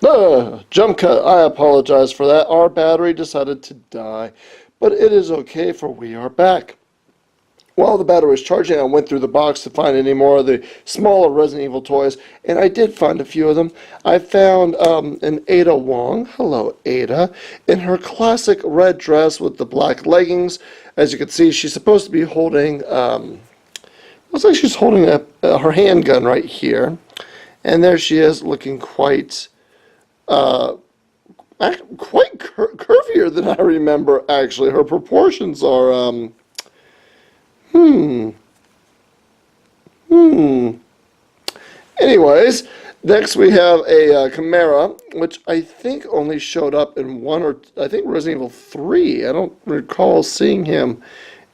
Jump cut. I apologize for that. Our battery decided to die, but it is okay, for we are back. While the battery was charging, I went through the box to find any more of the smaller Resident Evil toys, and I did find a few of them. I found an Ada Wong, hello Ada, in her classic red dress with the black leggings. As you can see, she's supposed to be holding, looks like she's holding her handgun right here. And there she is, looking quite curvier than I remember, actually. Her proportions are, Anyways, next we have a Chimera, which I think only showed up in I think Resident Evil 3. I don't recall seeing him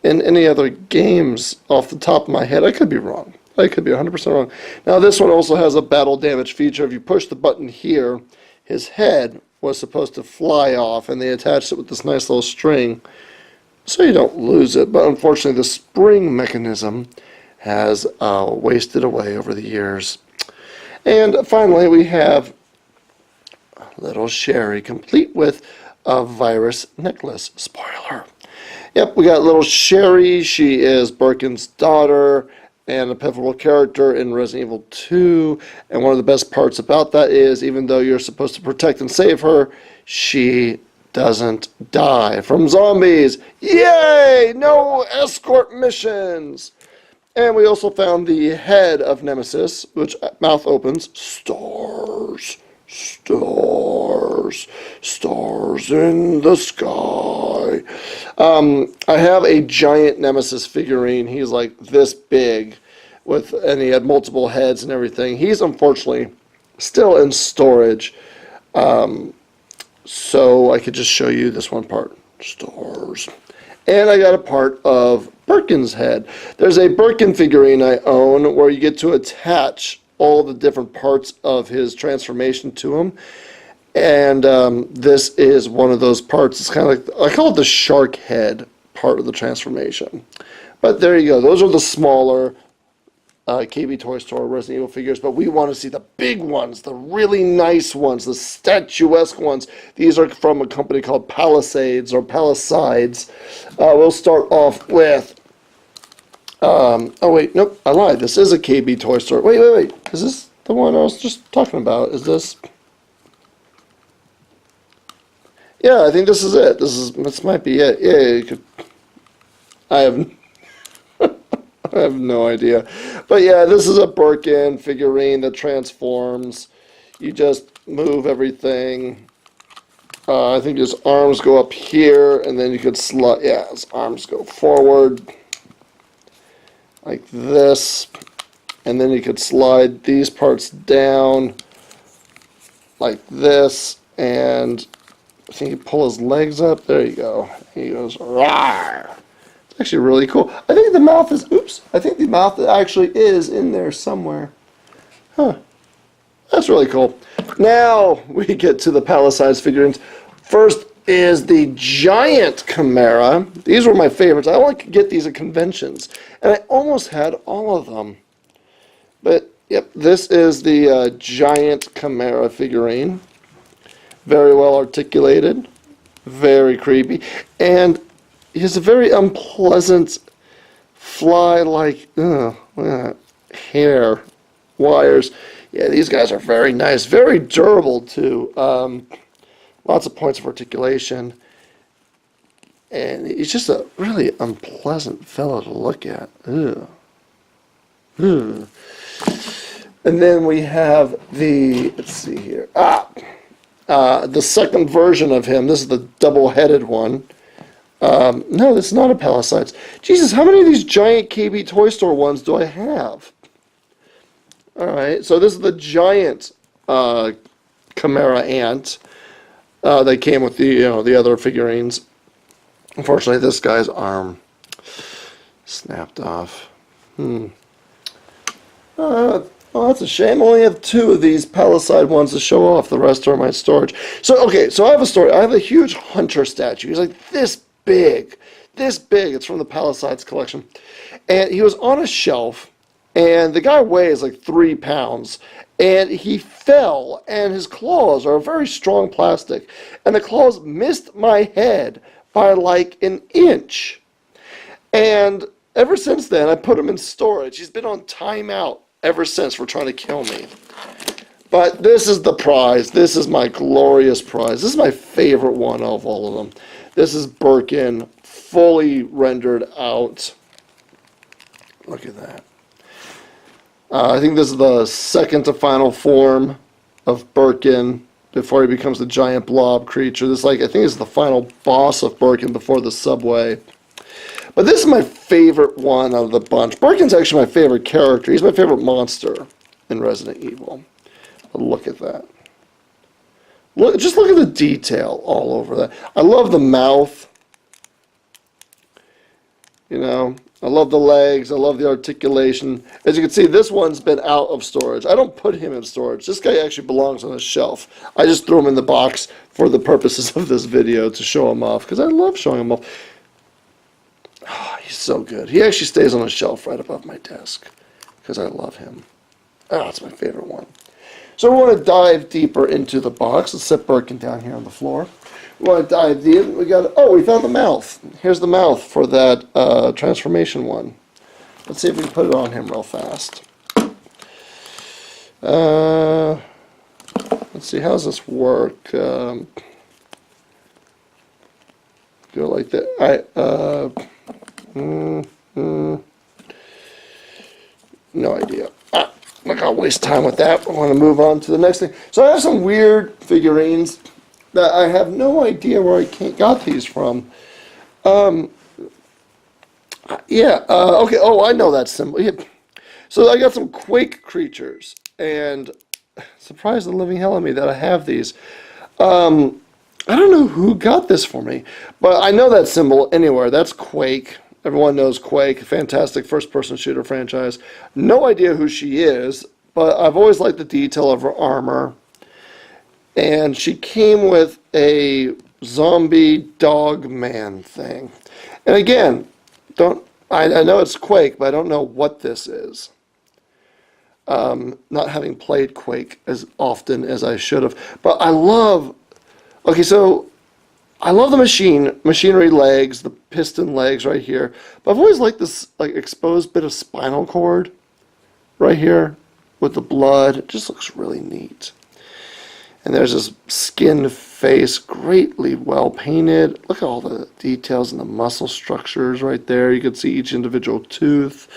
in any other games off the top of my head. I could be wrong. I could be 100% wrong. Now this one also has a battle damage feature. If you push the button here, his head was supposed to fly off, and they attached it with this nice little string so you don't lose it. But unfortunately, the spring mechanism has wasted away over the years. And finally, we have little Sherry, complete with a virus necklace. Spoiler. Yep, we got little Sherry. She is Birkin's daughter and a pivotal character in Resident Evil 2. And one of the best parts about that is, even though you're supposed to protect and save her, she doesn't die from zombies. Yay! No escort missions! And we also found the head of Nemesis, which mouth opens. Stars, stars, stars in the sky. I have a giant Nemesis figurine. He's like this big, and he had multiple heads and everything. He's unfortunately still in storage. So I could just show you this one part. Stars. And I got a part of Birkin's head. There's a Birkin figurine I own where you get to attach all the different parts of his transformation to him. And this is one of those parts. It's kind of like, I call it the shark head part of the transformation. But there you go. Those are the smaller KB Toy Store Resident Evil figures, but we want to see the big ones, the really nice ones, the statuesque ones. These are from a company called Palisades or Palisades. We'll start off with, oh wait, nope, I lied. This is a KB Toy Store. Wait. Is this the one I was just talking about? Is this? Yeah, I think this is it. This might be it. Yeah, you could. I have no idea. But yeah, this is a Birkin figurine that transforms. You just move everything. I think his arms go up here, and then you could slide. Yeah, his arms go forward like this, and then you could slide these parts down like this, and I think you pull his legs up. There you go. He goes, rawr. Actually really cool. I think the mouth is, I think the mouth actually is in there somewhere. Huh. That's really cool. Now we get to the Palisades figurines. First is the giant Chimera. These were my favorites. I like to get these at conventions, and I almost had all of them. But yep, this is the giant Chimera figurine. Very well articulated, very creepy, and he has a very unpleasant fly-like hair, wires. Yeah, these guys are very nice, very durable too. Lots of points of articulation, and he's just a really unpleasant fellow to look at. Ugh. Ugh. And then we have the, let's see here, the second version of him. This is the double-headed one. No, this is not a Palisades. Jesus, how many of these giant KB Toy Store ones do I have? Alright, so this is the giant Chimera ant. They came with the other figurines. Unfortunately, this guy's arm snapped off. Oh, that's a shame. I only have 2 of these Palisade ones to show off. The rest are in my storage. So, okay, so I have a story. I have a huge hunter statue. He's like this big. This big. It's from the Palisades collection. And he was on a shelf, And the guy weighs like 3 pounds. And he fell, and his claws are a very strong plastic. And the claws missed my head by like an inch. And ever since then, I put him in storage. He's been on timeout ever since for trying to kill me. But this is the prize. This is my glorious prize. This is my favorite one of all of them. This is Birkin, fully rendered out. Look at that. I think this is the second to final form of Birkin before he becomes the giant blob creature. This, like, I think is the final boss of Birkin before the subway. But this is my favorite one out of the bunch. Birkin's actually my favorite character. He's my favorite monster in Resident Evil. Look at that. Just look at the detail all over that. I love the mouth. You know, I love the legs. I love the articulation. As you can see, this one's been out of storage. I don't put him in storage. This guy actually belongs on a shelf. I just threw him in the box for the purposes of this video to show him off, because I love showing him off. Oh, he's so good. He actually stays on a shelf right above my desk because I love him. Oh, it's my favorite one. So we want to dive deeper into the box. Let's set Birkin down here on the floor. We want to dive deep. We found the mouth. Here's the mouth for that transformation one. Let's see if we can put it on him real fast. Let's see, how does this work? Do it like that. No idea. I'm not going to waste time with that. I want to move on to the next thing. So I have some weird figurines that I have no idea where I got these from. Okay. Oh, I know that symbol. Yeah. So I got some Quake creatures, and surprised the living hell out of me that I have these. I don't know who got this for me, but I know that symbol anywhere. That's Quake. Everyone knows Quake, fantastic first-person shooter franchise. No idea who she is, but I've always liked the detail of her armor. And she came with a zombie dog man thing. And again, I know it's Quake, but I don't know what this is. Not having played Quake as often as I should have. But I love the machinery legs, the piston legs right here. But I've always liked this like exposed bit of spinal cord right here with the blood. It just looks really neat. And there's this skinned face, greatly well painted. Look at all the details and the muscle structures right there. You can see each individual tooth,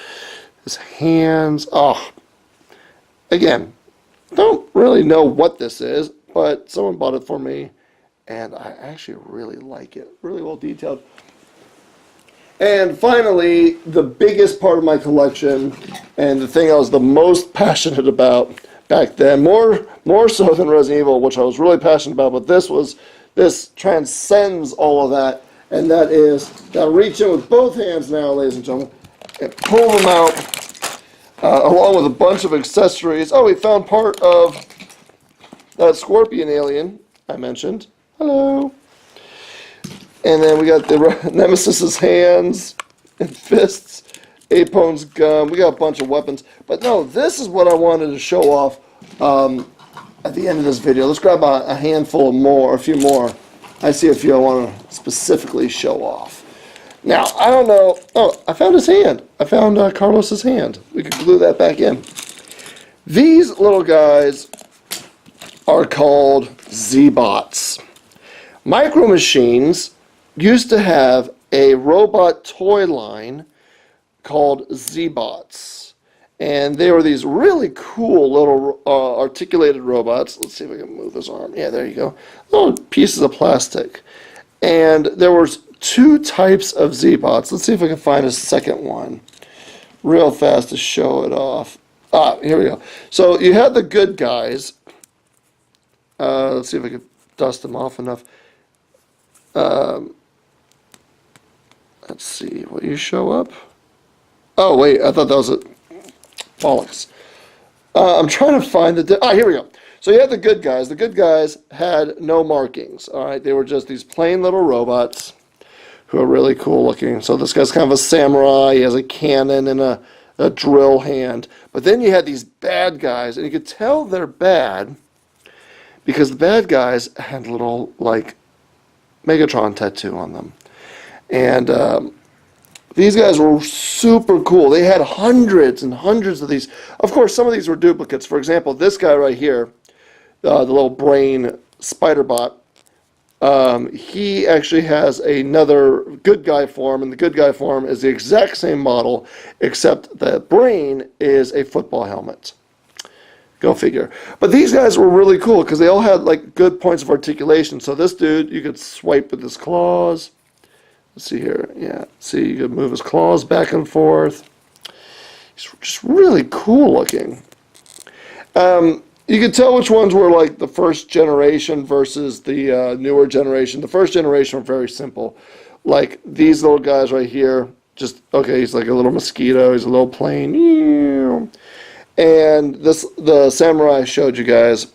his hands. Oh, again, don't really know what this is, but someone bought it for me. And I actually really like it. Really well detailed. And finally, the biggest part of my collection, and the thing I was the most passionate about back then, more so than Resident Evil, which I was really passionate about, but this transcends all of that, and that is, now reach in with both hands now, ladies and gentlemen, and pull them out, along with a bunch of accessories. Oh, we found part of that scorpion alien I mentioned. Hello. And then we got the Nemesis's hands and fists, Apone's gun. We got a bunch of weapons. But no, this is what I wanted to show off at the end of this video. Let's grab a handful more, a few more. I see a few I want to specifically show off. Now, I don't know. Oh, I found his hand. I found Carlos's hand. We could glue that back in. These little guys are called Z-Bots. Micro Machines used to have a robot toy line called Z-Bots. And they were these really cool little articulated robots. Let's see if I can move his arm. Yeah, there you go. Little pieces of plastic. And there was two types of Z-Bots. Let's see if I can find a second one real fast to show it off. Ah, here we go. So you had the good guys. Let's see if I can dust them off enough. Let's see, will you show up? Oh, wait, I thought that was a bollocks. I'm trying to find here we go. So you had the good guys. The good guys had no markings, all right? They were just these plain little robots who are really cool looking. So this guy's kind of a samurai. He has a cannon and a drill hand. But then you had these bad guys, and you could tell they're bad because the bad guys had little, like, Megatron tattoo on them. And these guys were super cool. They had hundreds and hundreds of these. Of course, some of these were duplicates. For example, this guy right here, the little brain spider bot, he actually has another good guy form, and the good guy form is the exact same model, except the brain is a football helmet. Go figure. But these guys were really cool because they all had like good points of articulation. So this dude, you could swipe with his claws. Let's see here. Yeah, see, you could move his claws back and forth. He's just really cool looking. You could tell which ones were like the first generation versus the newer generation. The first generation were very simple. Like these little guys right here, just, okay, he's like a little mosquito. He's a little plane. And the samurai I showed you guys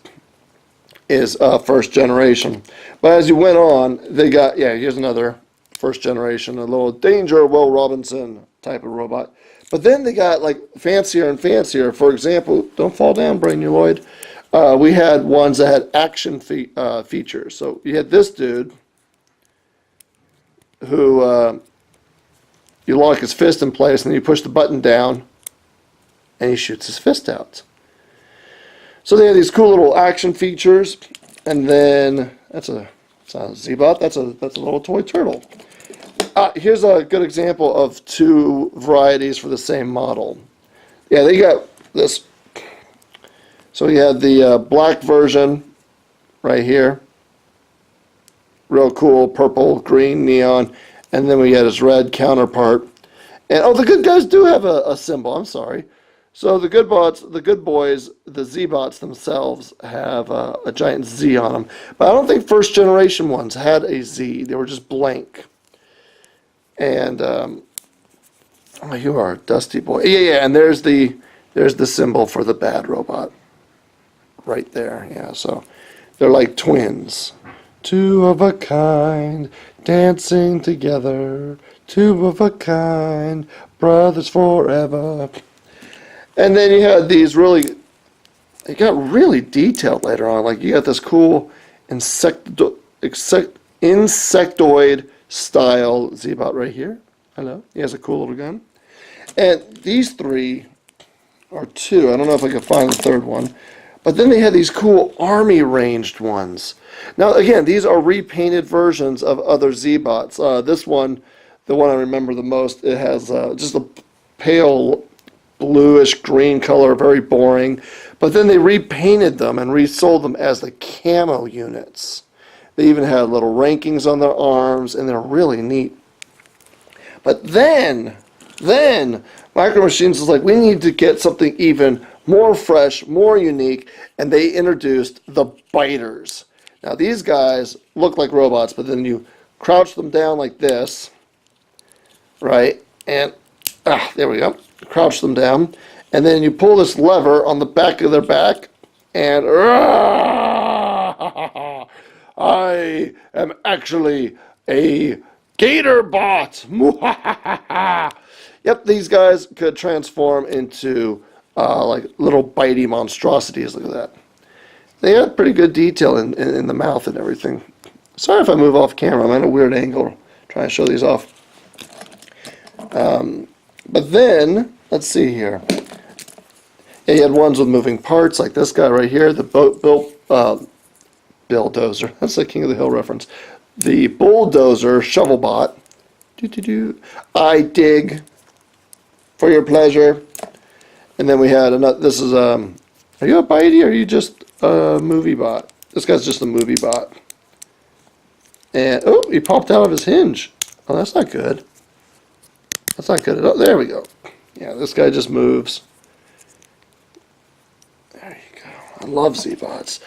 is first generation. But as you went on, they got, yeah, here's another first generation, a little Danger Will Robinson type of robot. But then they got like fancier and fancier. For example, don't fall down, Brainuloid. We had ones that had action features. So you had this dude who you lock his fist in place and then you push the button down and he shoots his fist out. So they have these cool little action features, and then it's not a Z-Bot, that's a little toy turtle. Here's a good example of two varieties for the same model. Yeah, they got this. So we had the black version right here, real cool, purple, green, neon, and then we had his red counterpart. And oh, the good guys do have a symbol. I'm sorry. So the good boys, the Z-Bots themselves have a giant Z on them. But I don't think first generation ones had a Z. They were just blank. And oh, you are a dusty boy. Yeah. And there's the symbol for the bad robot, right there. Yeah. So they're like twins, two of a kind, dancing together. Two of a kind, brothers forever. And then you had these really, it got really detailed later on. Like you got this cool insectoid style Z-Bot right here. Hello. He has a cool little gun. And these three, or two, I don't know if I can find the third one. But then they had these cool army ranged ones. Now again, these are repainted versions of other Z-Bots. This one, the one I remember the most, it has just a pale bluish green color, very boring. But then they repainted them and resold them as the camo units. They even had little rankings on their arms, and they're really neat. But then Micro Machines was like, we need to get something even more fresh, more unique, and they introduced the biters. Now these guys look like robots, but then you crouch them down like this, right? And there we go. Crouch them down, and then you pull this lever on the back of their back, and I am actually a gator bot. Yep, these guys could transform into like little bitey monstrosities. Look at that. They had pretty good detail in the mouth and everything. Sorry if I move off camera. I'm at a weird angle trying to show these off. But then, let's see here. Yeah, you had ones with moving parts, like this guy right here, the bulldozer. That's the King of the Hill reference. The bulldozer shovelbot. I dig for your pleasure. And then we had another. This is are you a bitey or are you just a movie bot? This guy's just a movie bot. And oh, he popped out of his hinge. Oh, that's not good. That's not good at all. There we go. Yeah, this guy just moves. There you go. I love Z-Bots.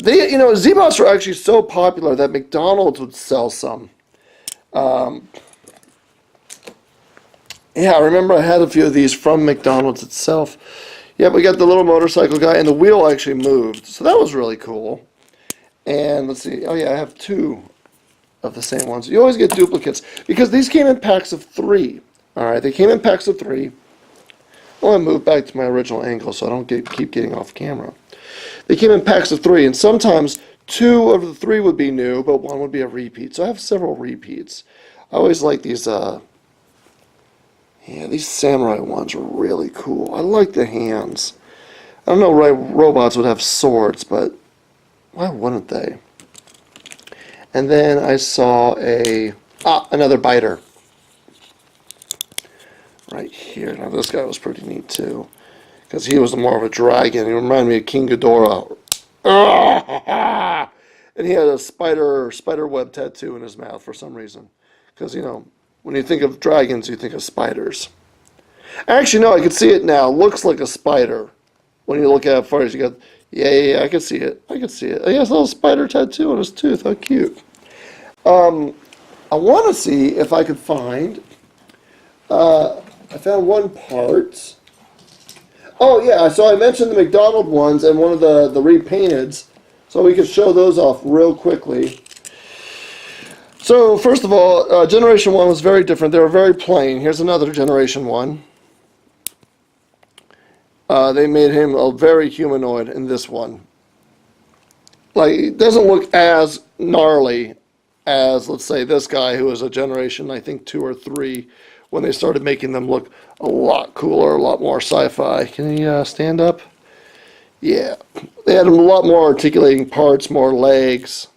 Z-Bots were actually so popular that McDonald's would sell some. Yeah, I remember I had a few of these from McDonald's itself. Yeah, we got the little motorcycle guy, and the wheel actually moved. So that was really cool. And let's see. Oh, yeah, I have two of the same ones. You always get duplicates because these came in packs of 3. Alright, they came in packs of 3. I want to move back to my original angle so I don't keep getting off camera. They came in packs of 3, and sometimes 2 of the 3 would be new, but 1 would be a repeat. So I have several repeats. I always like these, these samurai ones are really cool. I like the hands. I don't know why robots would have swords, but why wouldn't they? And then I saw another biter. Right here. Now this guy was pretty neat too, because he was more of a dragon. He reminded me of King Ghidorah. And he had a spider web tattoo in his mouth for some reason. Because, you know, when you think of dragons, you think of spiders. Actually, no, I can see it now. Looks like a spider. When you look at it first, you go, yeah, I can see it. I can see it. He has a little spider tattoo on his tooth. How cute. I want to see if I could find... I found one part. Oh, yeah, so I mentioned the McDonald ones and one of the repainteds. So we could show those off real quickly. So, first of all, Generation 1 was very different. They were very plain. Here's another Generation 1. They made him a very humanoid in this one. Like, it doesn't look as gnarly as, let's say, this guy who was a Generation, I think, 2 or 3, when they started making them look a lot cooler, a lot more sci-fi. Can he stand up? Yeah. They had a lot more articulating parts, more legs.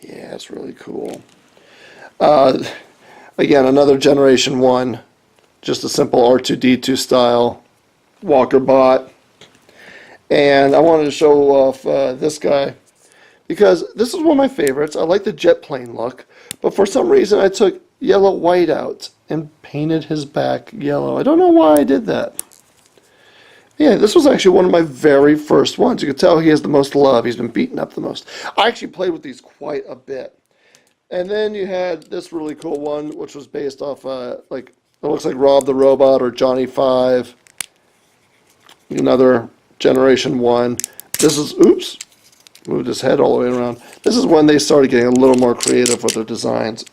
Yeah, it's really cool. Again, another Generation 1. Just a simple R2-D2 style walker bot. And I wanted to show off this guy, because this is one of my favorites. I like the jet plane look, but for some reason I took yellow whiteout and painted his back yellow. I don't know why I did that. Yeah, this was actually one of my very first ones. You can tell he has the most love. He's been beaten up the most. I actually played with these quite a bit. And then you had this really cool one, which was based off, like, it looks like Rob the Robot or Johnny 5. Another Generation 1. This is, oops, moved his head all the way around. This is when they started getting a little more creative with their designs.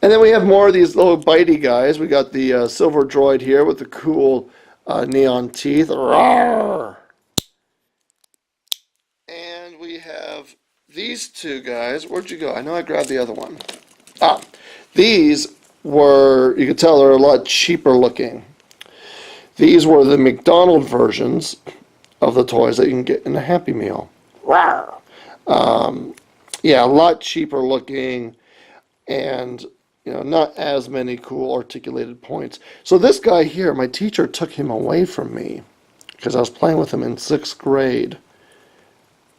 And then we have more of these little bitey guys. We got the silver droid here with the cool neon teeth. Rawr! And we have these two guys. Where'd you go? I know I grabbed the other one. These were, you could tell they're a lot cheaper looking. These were the McDonald versions of the toys that you can get in a Happy Meal. Rawr! Yeah, a lot cheaper looking, and you know, not as many cool articulated points. So this guy here, my teacher took him away from me because I was playing with him in 6th grade.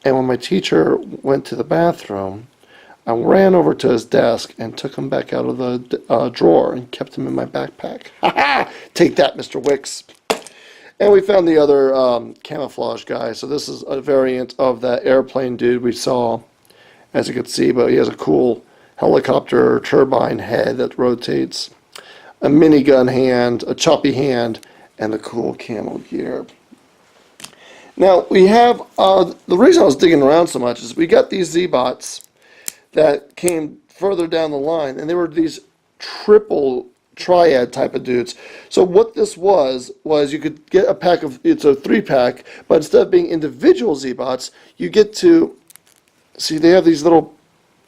And when my teacher went to the bathroom, I ran over to his desk and took him back out of the drawer and kept him in my backpack. Ha ha! Take that, Mr. Wicks. And we found the other camouflage guy. So this is a variant of that airplane dude we saw, as you can see, but he has a cool helicopter turbine head that rotates, a minigun hand, a choppy hand, and the cool camo gear. Now we have, the reason I was digging around so much is we got these Z-Bots that came further down the line, and they were these triad type of dudes. So what this was you could get a pack of, it's a 3-pack, but instead of being individual Z-Bots, you get to, see, they have these little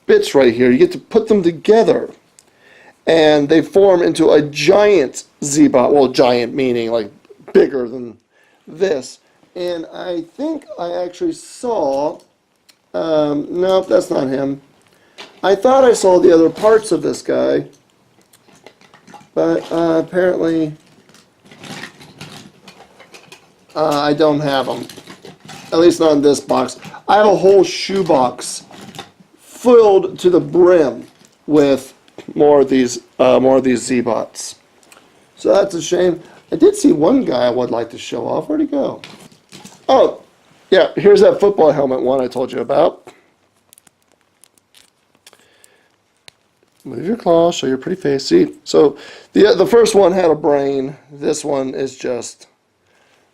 bits right here. You get to put them together, and they form into a giant Z-Bot. Well, giant meaning like bigger than this. And I think I actually saw, nope, that's not him. I thought I saw the other parts of this guy, but apparently I don't have them. At least not in this box. I have a whole shoebox filled to the brim with more of these Z-Bots. So that's a shame. I did see one guy I would like to show off. Where'd he go? Oh, yeah, here's that football helmet one I told you about. Move your claw, show your pretty face. See, so the first one had a brain. This one is just,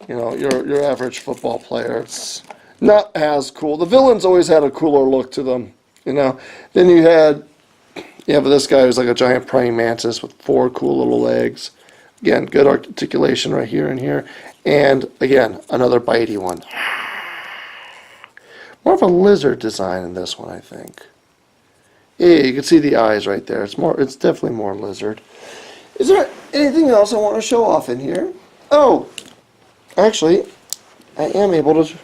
you know, your average football player. It's not as cool. The villains always had a cooler look to them, you know. Then you had Yeah, but this guy was like a giant praying mantis with 4 cool little legs. Again, good articulation right here and here. And again, another bitey one. More of a lizard design in this one, I think. Yeah, you can see the eyes right there. It's definitely more lizard. Is there anything else I want to show off in here? Oh, actually, I am able to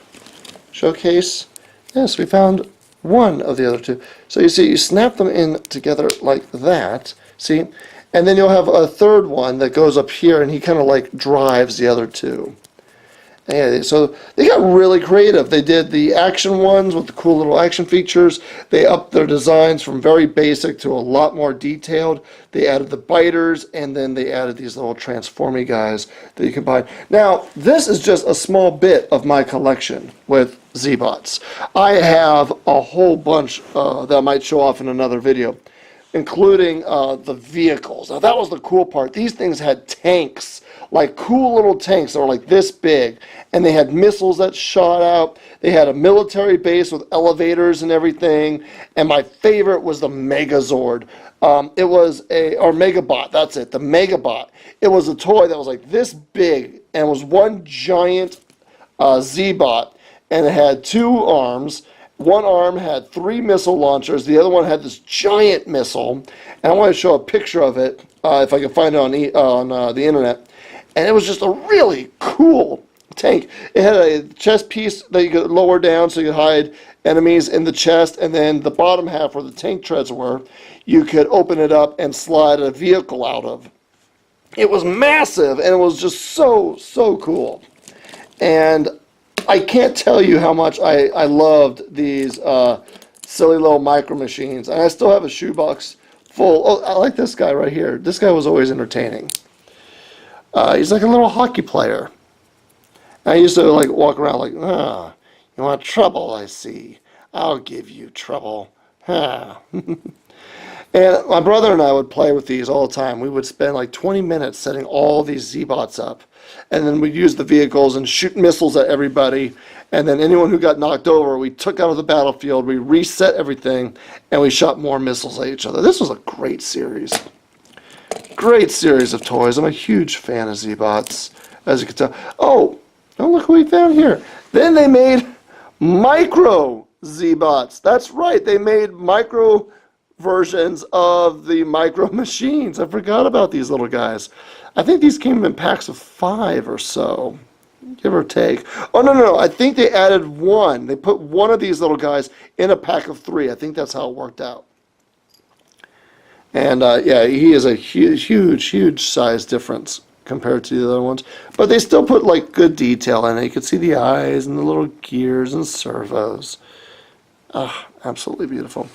showcase. Yes, we found one of the other two. So you see, you snap them in together like that. See? And then you'll have a third one that goes up here, and he kind of like drives the other two. And so they got really creative. They did the action ones with the cool little action features. They upped their designs from very basic to a lot more detailed. They added the biters, and then they added these little transformy guys that you can buy. Now, this is just a small bit of my collection with Z-Bots. I have a whole bunch that I might show off in another video, including the vehicles. Now, that was the cool part. These things had tanks, like cool little tanks that were like this big, and they had missiles that shot out. They had a military base with elevators and everything, and my favorite was the Megazord. It was or Megabot, that's it, the Megabot. It was a toy that was like this big, and it was one giant Z-Bot, and it had 2 arms. One arm had 3 missile launchers. The other one had this giant missile. And I want to show a picture of it, if I can find it on the internet. And it was just a really cool tank. It had a chest piece that you could lower down so you could hide enemies in the chest. And then the bottom half where the tank treads were, you could open it up and slide a vehicle out of. It was massive, and it was just so, so cool. And I can't tell you how much I loved these silly little micro machines. And I still have a shoebox full. Oh, I like this guy right here. This guy was always entertaining. He's like a little hockey player. I used to like walk around like, you want trouble, I see. I'll give you trouble. And my brother and I would play with these all the time. We would spend like 20 minutes setting all these Z-Bots up. And then we'd use the vehicles and shoot missiles at everybody. And then anyone who got knocked over, we took out of the battlefield, we reset everything, and we shot more missiles at each other. This was a great series. Great series of toys. I'm a huge fan of Z-Bots, as you can tell. Oh, look what we found here. Then they made micro Z-Bots. That's right, they made micro versions of the micro machines. I forgot about these little guys. I think these came in packs of 5 or so, give or take. Oh, no, I think they added 1. They put one of these little guys in a pack of 3. I think that's how it worked out. And yeah, he is a huge size difference compared to the other ones. But they still put like good detail in it. You could see the eyes and the little gears and servos. Absolutely beautiful.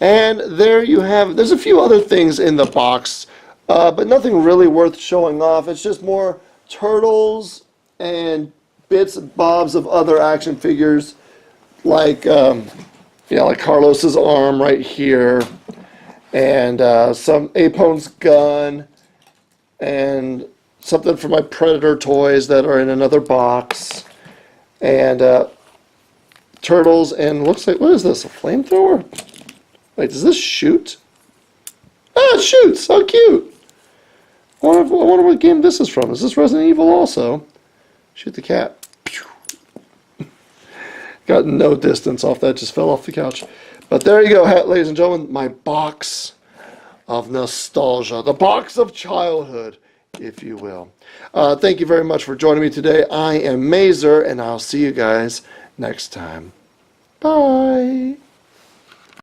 And there you have, there's a few other things in the box, but nothing really worth showing off. It's just more turtles and bits and bobs of other action figures, like, like Carlos's arm right here, and some Apone's gun, and something for my Predator toys that are in another box, and turtles, and looks like, what is this, a flamethrower? Wait, does this shoot? Ah, it shoots! How cute! I wonder what game this is from. Is this Resident Evil also? Shoot the cat. Got no distance off that, just fell off the couch. But there you go, ladies and gentlemen, my box of nostalgia. The box of childhood, if you will. Thank you very much for joining me today. I am Mazer, and I'll see you guys next time. Bye!